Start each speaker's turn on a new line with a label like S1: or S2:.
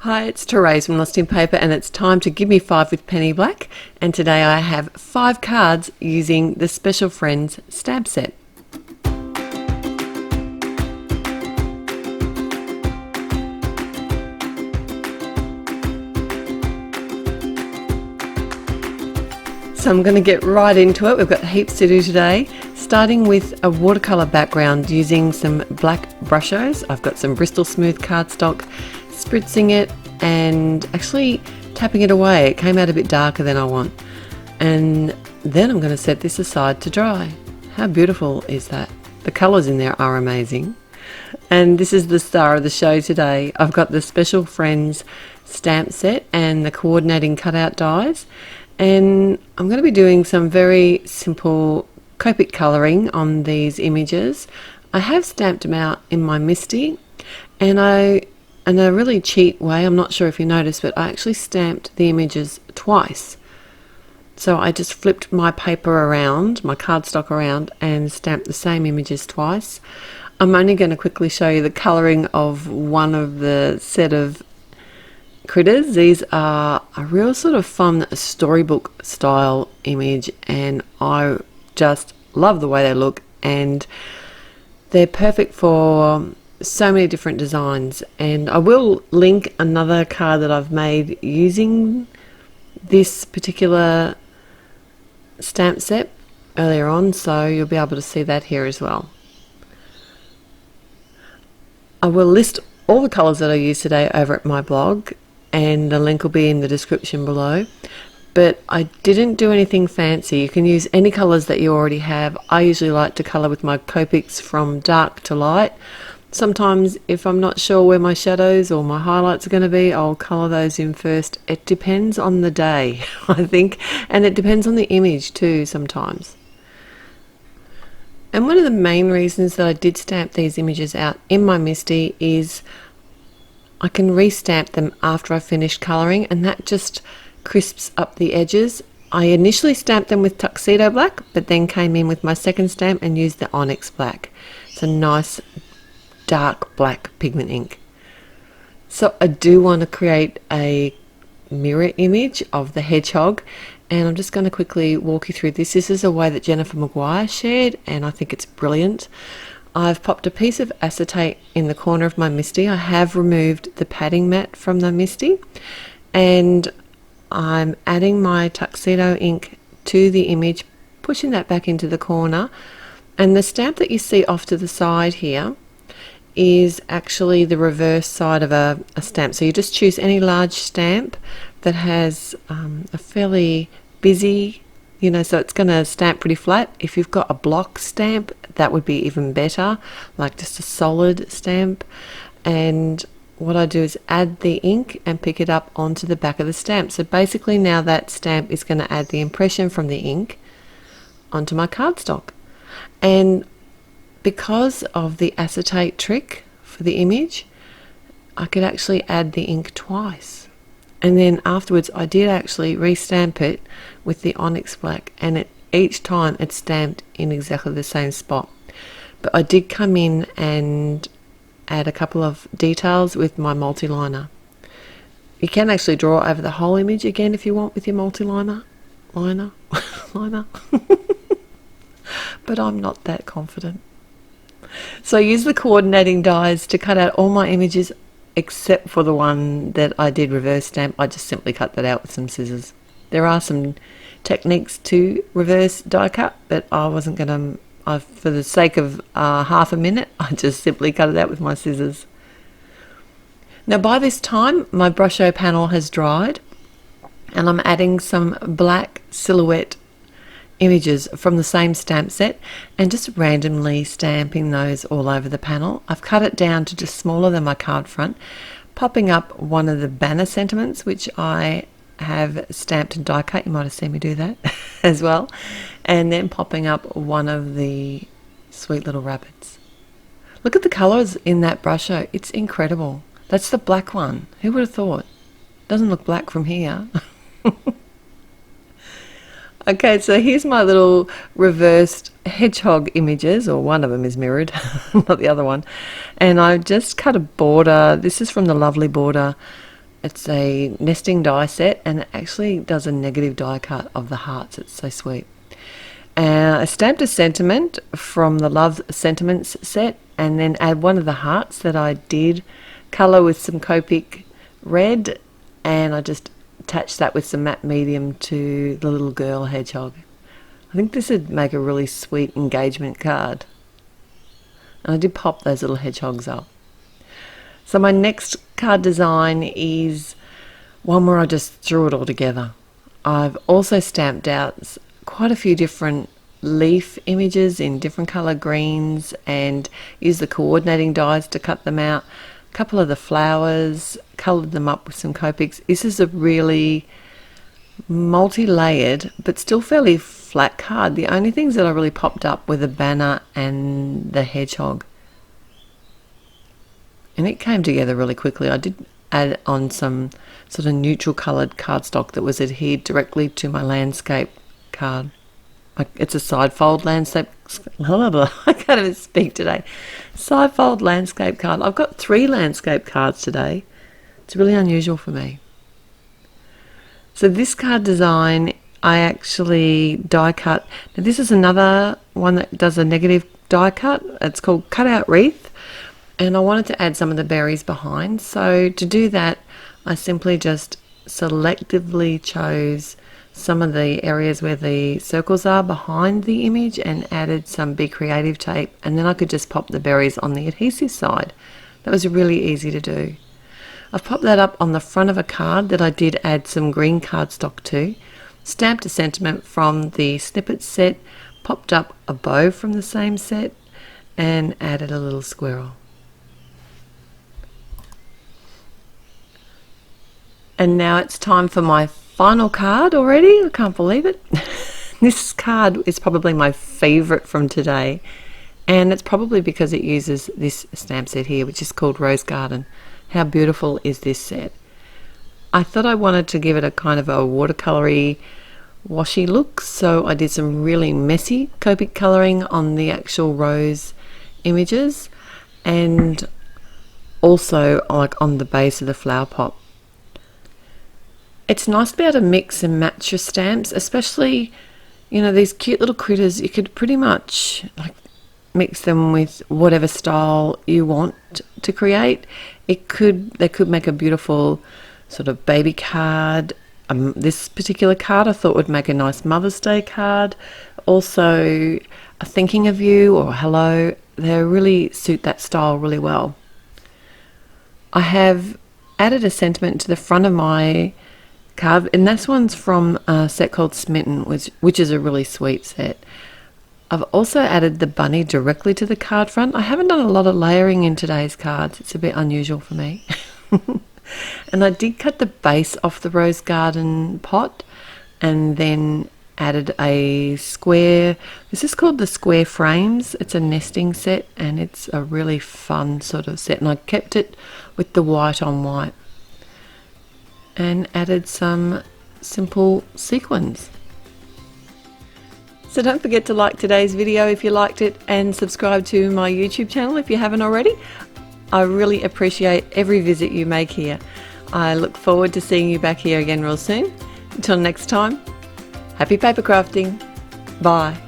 S1: Hi, it's Therese from Lostinpaper, and it's time to give me 5 with penny black. And today I have 5 cards using the Special Friends stamp set. So I'm going to get right into it. We've got heaps to do today, starting with a watercolor background using some black brushos. I've got some Bristol Smooth cardstock, spritzing it and actually tapping it away. It came out a bit darker than I want. And then I'm going to set this aside to dry. How beautiful is that? The colours in there are amazing. And this is the star of the show today. I've got the Special Friends stamp set and the coordinating cutout dies. And I'm going to be doing some very simple Copic colouring on these images. I have stamped them out in my MISTI, and in a really cheat way, I'm not sure if you noticed, but I actually stamped the images twice. So I just flipped my paper around, my cardstock around, and stamped the same images twice. I'm only going to quickly show you the colouring of one of the set of critters. These are a real sort of fun storybook style image, and I just love the way they look, and they're perfect for so many different designs. And I will link another card that I've made using this particular stamp set earlier on, so you'll be able to see that here as well. I will list all the colours that I use today over at my blog, and the link will be in the description below. But I didn't do anything fancy. You can use any colours that you already have. I usually like to colour with my Copics from dark to light. Sometimes if I'm not sure where my shadows or my highlights are going to be, I'll colour those in first. It depends on the day, I think, and it depends on the image too sometimes. And one of the main reasons that I did stamp these images out in my MISTI is I can restamp them after I've finished colouring, and that just crisps up the edges. I initially stamped them with tuxedo black, but then came in with my second stamp and used the onyx black. It's a nice dark black pigment ink. So I do want to create a mirror image of the hedgehog, and I'm just going to quickly walk you through this. This is a way that Jennifer Maguire shared, and I think it's brilliant. I've popped a piece of acetate in the corner of my MISTI. I have removed the padding mat from the MISTI, and I'm adding my tuxedo ink to the image, pushing that back into the corner. And the stamp that you see off to the side here is actually the reverse side of a stamp. So you just choose any large stamp that has a fairly busy, so it's going to stamp pretty flat. If you've got a block stamp, that would be even better, like just a solid stamp. And what I do is add the ink and pick it up onto the back of the stamp. So basically now that stamp is going to add the impression from the ink onto my cardstock. And because of the acetate trick for the image, I could actually add the ink twice. And then afterwards I did actually restamp it with the onyx black, and each time it's stamped in exactly the same spot. But I did come in and add a couple of details with my multi-liner. You can actually draw over the whole image again if you want with your multi-liner. Liner. But I'm not that confident. So I use the coordinating dies to cut out all my images except for the one that I did reverse stamp. I just simply cut that out with some scissors. There are some techniques to reverse die cut, but I wasn't going to, for the sake of half a minute, I just simply cut it out with my scissors. Now by this time my brusho panel has dried, and I'm adding some black silhouette images from the same stamp set and just randomly stamping those all over the panel. I've cut it down to just smaller than my card front, popping up one of the banner sentiments which I have stamped and die cut. You might have seen me do that as well. And then popping up one of the sweet little rabbits. Look at the colours in that brusho. It's incredible. That's the black one. Who would have thought? Doesn't look black from here. Okay, so here's my little reversed hedgehog images, or one of them is mirrored, not the other one. And I just cut a border. This is from the Lovely Border It's a nesting die set, and it actually does a negative die cut of the hearts. It's so sweet. I stamped a sentiment from the Love Sentiments set, and then add one of the hearts that I did colour with some Copic red, and I just attached that with some matte medium to the little girl hedgehog. I think this would make a really sweet engagement card. And I did pop those little hedgehogs up. So my next card design is one where I just threw it all together. I've also stamped out quite a few different leaf images in different colour greens and used the coordinating dies to cut them out. A couple of the flowers, coloured them up with some Copics. This is a really multi-layered but still fairly flat card. The only things that I really popped up were the banner and the hedgehog. And it came together really quickly. I did add on some sort of neutral coloured cardstock that was adhered directly to my landscape card. It's a side fold landscape. I can't even speak today. Side fold landscape card. I've got 3 landscape cards today. It's really unusual for me. So this card design, I actually die cut. Now this is another one that does a negative die cut. It's called Cutout Wreath. And I wanted to add some of the berries behind. So to do that, I simply just selectively chose some of the areas where the circles are behind the image and added some Be Creative tape, and then I could just pop the berries on the adhesive side. That was really easy to do. I've popped that up on the front of a card that I did add some green cardstock to, stamped a sentiment from the snippets set, popped up a bow from the same set, and added a little squirrel. And now it's time for my final card already. I can't believe it. This card is probably my favorite from today, and it's probably because it uses this stamp set here, which is called Rose Garden. How beautiful is this set? I thought I wanted to give it a kind of a watercolory washy look, so I did some really messy Copic colouring on the actual rose images, and also like on the base of the flower pot. It's nice to be able to mix and match your stamps, especially, you know, these cute little critters. You could pretty much like mix them with whatever style you want to create. They could make a beautiful sort of baby card. This particular card I thought would make a nice Mother's Day card. Also a thinking of you or hello. They really suit that style really well. I have added a sentiment to the front of my card, and this one's from a set called Smitten, which is a really sweet set. I've also added the bunny directly to the card front. I haven't done a lot of layering in today's cards. It's a bit unusual for me. And I did cut the base off the rose garden pot and then added a square. This is called the Square Frames. It's a nesting set, and it's a really fun sort of set, and I kept it with the white on white and added some simple sequins. So don't forget to like today's video if you liked it, and subscribe to my YouTube channel if you haven't already. I really appreciate every visit you make here. I look forward to seeing you back here again real soon. Until next time, happy paper crafting. Bye.